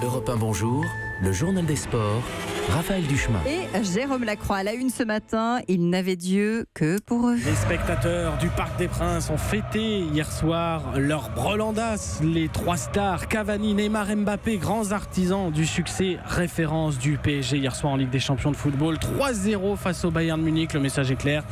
Europe 1, bonjour, le journal des sports, Raphaël Duchemin. Et Jérôme Lacroix, à la une ce matin, il n'avait Dieu que pour eux. Les spectateurs du Parc des Princes ont fêté hier soir leur brelandas. Les trois stars, Cavani, Neymar, Mbappé, grands artisans du succès, référence du PSG hier soir en Ligue des Champions de football. 3-0 face au Bayern Munich, le message est clair.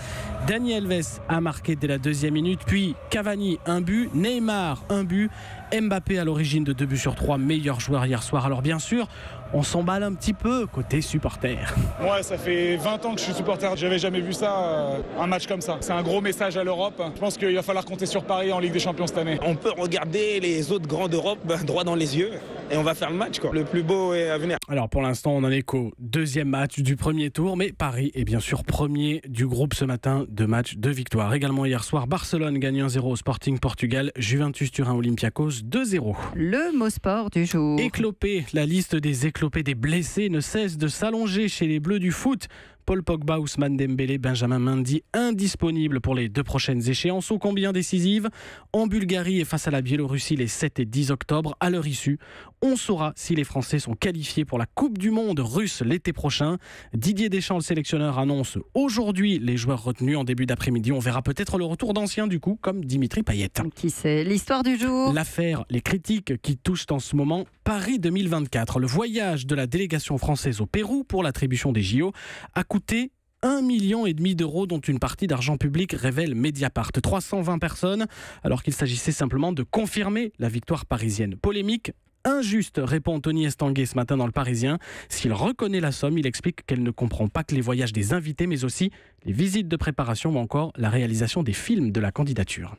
Dani Alves a marqué dès la deuxième minute, puis Cavani un but, Neymar un but, Mbappé à l'origine de 2 buts sur 3, meilleur joueur hier soir. Alors bien sûr, on s'emballe un petit peu côté supporter. Ouais, ça fait 20 ans que je suis supporter, j'avais jamais vu ça, un match comme ça. C'est un gros message à l'Europe. Je pense qu'il va falloir compter sur Paris en Ligue des Champions cette année. On peut regarder les autres grands d'Europe droit dans les yeux et on va faire le match, quoi. Le plus beau est à venir. Alors pour l'instant, on en est qu'au deuxième match du premier tour, mais Paris est bien sûr premier du groupe ce matin, 2 matchs, 2 victoires. Également hier soir, Barcelone gagne 1-0 au Sporting Portugal, Juventus Turin Olympiakos 2-0. Le mot sport du jour. Éclopé, la liste des éclopés des blessés ne cesse de s'allonger chez les Bleus du foot. Paul Pogba, Ousmane Dembélé, Benjamin Mendy indisponibles pour les 2 prochaines échéances ô combien décisives. En Bulgarie et face à la Biélorussie les 7 et 10 octobre, à leur issue, on saura si les Français sont qualifiés pour la Coupe du Monde russe l'été prochain. Didier Deschamps, le sélectionneur, annonce aujourd'hui les joueurs retenus en début d'après-midi. On verra peut-être le retour d'anciens du coup, comme Dimitri Payet. Qui c'est? L'histoire du jour. L'affaire, les critiques qui touchent en ce moment Paris 2024. Le voyage de la délégation française au Pérou pour l'attribution des JO a coûté 1,5 million d'euros, dont une partie d'argent public, révèle Mediapart. 320 personnes, alors qu'il s'agissait simplement de confirmer la victoire parisienne. Polémique injuste, répond Tony Estanguet ce matin dans Le Parisien. S'il reconnaît la somme, il explique qu'elle ne comprend pas que les voyages des invités, mais aussi les visites de préparation ou encore la réalisation des films de la candidature.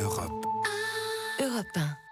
Europe 1.